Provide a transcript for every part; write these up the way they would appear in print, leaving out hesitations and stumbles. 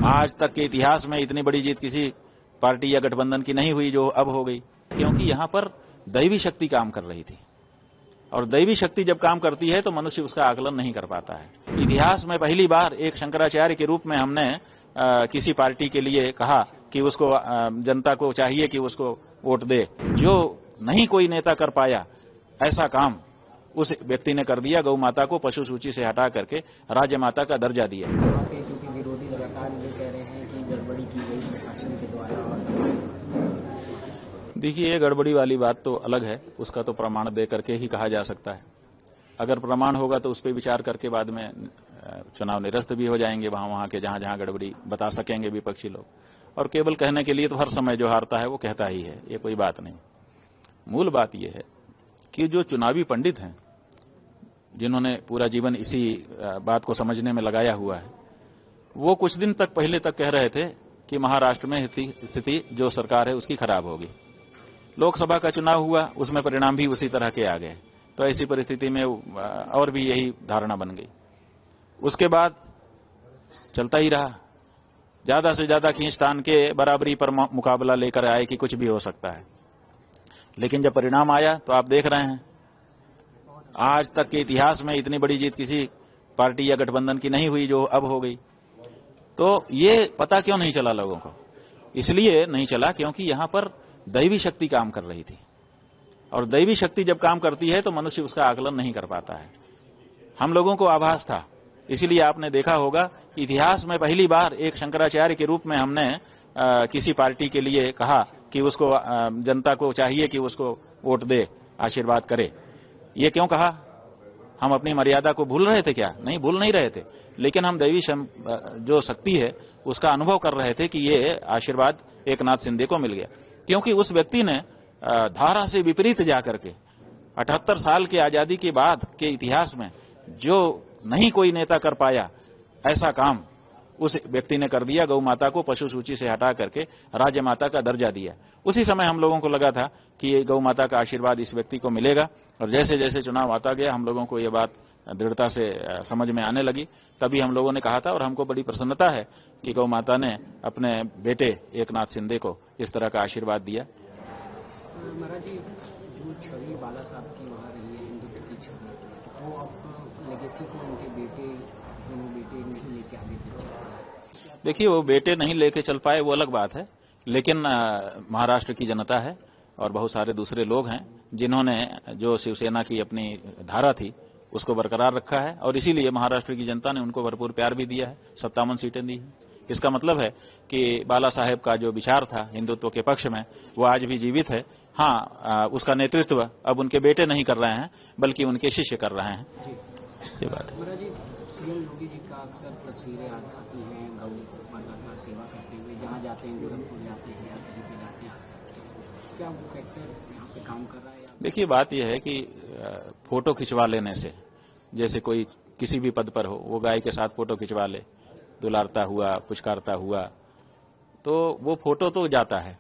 आज तक के इतिहास में इतनी बड़ी जीत किसी पार्टी या गठबंधन की नहीं हुई जो अब हो गई, क्योंकि यहां पर दैवी शक्ति काम कर रही थी। और दैवी शक्ति जब काम करती है तो मनुष्य उसका आकलन नहीं कर पाता है। इतिहास में पहली बार एक शंकराचार्य के रूप में हमने किसी पार्टी के लिए कहा कि उसको जनता को चाहिए कि उसको वोट दे। जो नहीं कोई नेता कर पाया ऐसा काम उस व्यक्ति ने कर दिया। गौ माता को पशु सूची से हटा करके राज्य माता का दर्जा दिया। क्योंकि विरोधी लगातार ये कह रहे हैं कि गड़बड़ी की गई प्रशासन के द्वारा। देखिए, ये गड़बड़ी वाली बात तो अलग है, उसका तो प्रमाण दे करके ही कहा जा सकता है। अगर प्रमाण होगा तो उस पर विचार करके बाद में चुनाव निरस्त भी हो जाएंगे। वहां के जहां गड़बड़ी बता सकेंगे विपक्षी लोग। और केवल कहने के लिए तो हर समय जो हारता है वो कहता ही है, ये कोई बात नहीं। मूल बात यह है कि जो चुनावी पंडित हैं, जिन्होंने पूरा जीवन इसी बात को समझने में लगाया हुआ है, वो कुछ दिन तक पहले तक कह रहे थे कि महाराष्ट्र में स्थिति जो सरकार है उसकी खराब होगी। लोकसभा का चुनाव हुआ, उसमें परिणाम भी उसी तरह के आ गए। तो ऐसी परिस्थिति में और भी यही धारणा बन गई। उसके बाद चलता ही रहा, ज्यादा से ज्यादा खींचतान के बराबरी पर मुकाबला लेकर आए कि कुछ भी हो सकता है। लेकिन जब परिणाम आया तो आप देख रहे हैं, आज तक के इतिहास में इतनी बड़ी जीत किसी पार्टी या गठबंधन की नहीं हुई जो अब हो गई। तो ये पता क्यों नहीं चला लोगों को? इसलिए नहीं चला क्योंकि यहां पर दैवी शक्ति काम कर रही थी। और दैवी शक्ति जब काम करती है तो मनुष्य उसका आकलन नहीं कर पाता है। हम लोगों को आभास था, इसीलिए आपने देखा होगा इतिहास में पहली बार एक शंकराचार्य के रूप में हमने किसी पार्टी के लिए कहा कि उसको जनता को चाहिए कि उसको वोट दे, आशीर्वाद करे। ये क्यों कहा? हम अपनी मर्यादा को भूल रहे थे क्या? नहीं, भूल नहीं रहे थे, लेकिन हम दैवी जो शक्ति है उसका अनुभव कर रहे थे कि ये आशीर्वाद एकनाथ शिंदे को मिल गया। क्योंकि उस व्यक्ति ने धारा से विपरीत जाकर के 78 साल की आजादी के बाद के इतिहास में जो नहीं कोई नेता कर पाया ऐसा काम उस व्यक्ति ने कर दिया। गौ माता को पशु सूची से हटा करके राज्य माता का दर्जा दिया। उसी समय हम लोगों को लगा था कि ये गौ माता का आशीर्वाद इस व्यक्ति को मिलेगा। और जैसे जैसे चुनाव आता गया हम लोगों को ये बात दृढ़ता से समझ में आने लगी। तभी हम लोगों ने कहा था, और हमको बड़ी प्रसन्नता है कि गौ माता ने अपने बेटे एकनाथ शिंदे को इस तरह का आशीर्वाद दिया। महाराज जी, जो छवि बाला साहब की वहाँ रही है, हिंदुत्व की छवि, वो अब लेगेसी को उनके बेटे, दोनों बेटे नहीं लेके आगे चल पाए। देखिए, वो बेटे नहीं लेके चल पाए वो अलग बात है, लेकिन महाराष्ट्र की जनता है और बहुत सारे दूसरे लोग हैं जिन्होंने जो शिवसेना की अपनी धारा थी उसको बरकरार रखा है। और इसीलिए महाराष्ट्र की जनता ने उनको भरपूर प्यार भी दिया है, 57 सीटें दी हैं। इसका मतलब है कि बाला साहेब का जो विचार था हिंदुत्व के पक्ष में वो आज भी जीवित है। हाँ, उसका नेतृत्व अब उनके बेटे नहीं कर रहे हैं बल्कि उनके शिष्य कर रहे हैं। ये बात है। महाराज जी, सीएम योगी जी का अक्सर तस्वीरें आती हैं गौ माता का सेवा करते हुए, जहाँ जाते हैं गोरखपुर जाते हैं या कहीं पे जाते हैं, क्या वो फैक्टर यहाँ पे काम कर रहा है? देखिए, बात यह है कि फोटो खिंचवा लेने से, जैसे कोई किसी भी पद पर हो वो गाय के साथ फोटो खिंचवा ले, दुलारता हुआ, पुचकारता हुआ, तो वो फोटो तो जाता है।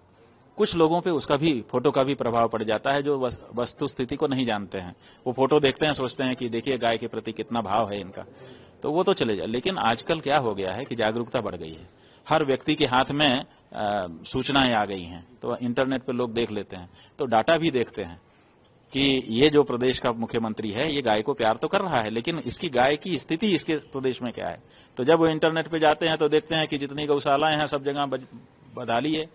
कुछ लोगों पे उसका भी फोटो का भी प्रभाव पड़ जाता है जो वस्तु स्थिति को नहीं जानते हैं। वो फोटो देखते हैं, सोचते हैं कि देखिए गाय के प्रति कितना भाव है इनका, तो वो तो चले जाए। लेकिन आजकल क्या हो गया है कि जागरूकता बढ़ गई है, हर व्यक्ति के हाथ में सूचनाएं आ गई हैं, तो इंटरनेट पे लोग देख लेते हैं, तो डाटा भी देखते हैं कि ये जो प्रदेश का मुख्यमंत्री है ये गाय को प्यार तो कर रहा है, लेकिन इसकी गाय की स्थिति इसके प्रदेश में क्या है। तो जब वो इंटरनेट पे जाते हैं तो देखते हैं कि जितनी गौशालाएं हैं सब जगह बदहाली है,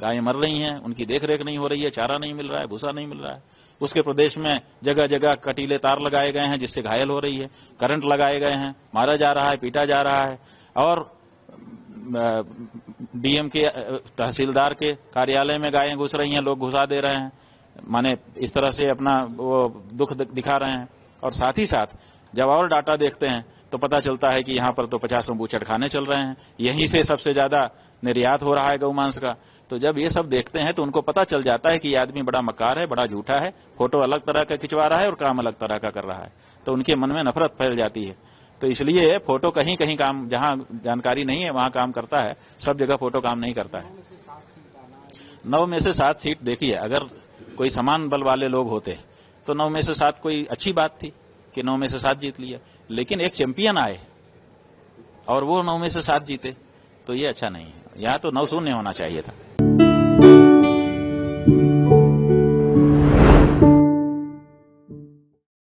गायें मर रही हैं, उनकी देखरेख नहीं हो रही है, चारा नहीं मिल रहा है, भूसा नहीं मिल रहा है। उसके प्रदेश में जगह जगह कटीले तार लगाए गए हैं जिससे घायल हो रही है, करंट लगाए गए हैं, मारा जा रहा है, पीटा जा रहा है। और डीएम के तहसीलदार के कार्यालय में गायें घुस रही हैं, लोग घुसा दे रहे हैं, माने इस तरह से अपना वो दुख दिखा रहे हैं। और साथ ही साथ जब और डाटा देखते हैं तो पता चलता है कि यहाँ पर तो 50 बूचड़खाने चल रहे हैं, यहीं से सबसे ज्यादा निर्यात हो रहा है गौमांस का। तो जब ये सब देखते हैं तो उनको पता चल जाता है कि ये आदमी बड़ा मक्कार है, बड़ा झूठा है, फोटो अलग तरह का खिंचवा रहा है और काम अलग तरह का कर रहा है। तो उनके मन में नफरत फैल जाती है। तो इसलिए फोटो कहीं कहीं काम, जहां जानकारी नहीं है वहां काम करता है, सब जगह फोटो काम नहीं करता है। 9 में से 7 सीट, देखिए अगर कोई समान बल वाले लोग होते तो 9 में से 7 कोई अच्छी बात थी कि 9 में से 7 जीत लिया। लेकिन एक चैंपियन आए और वो 9 में से 7 जीते, तो ये अच्छा नहीं है। यहाँ तो 9-0 होना चाहिए था।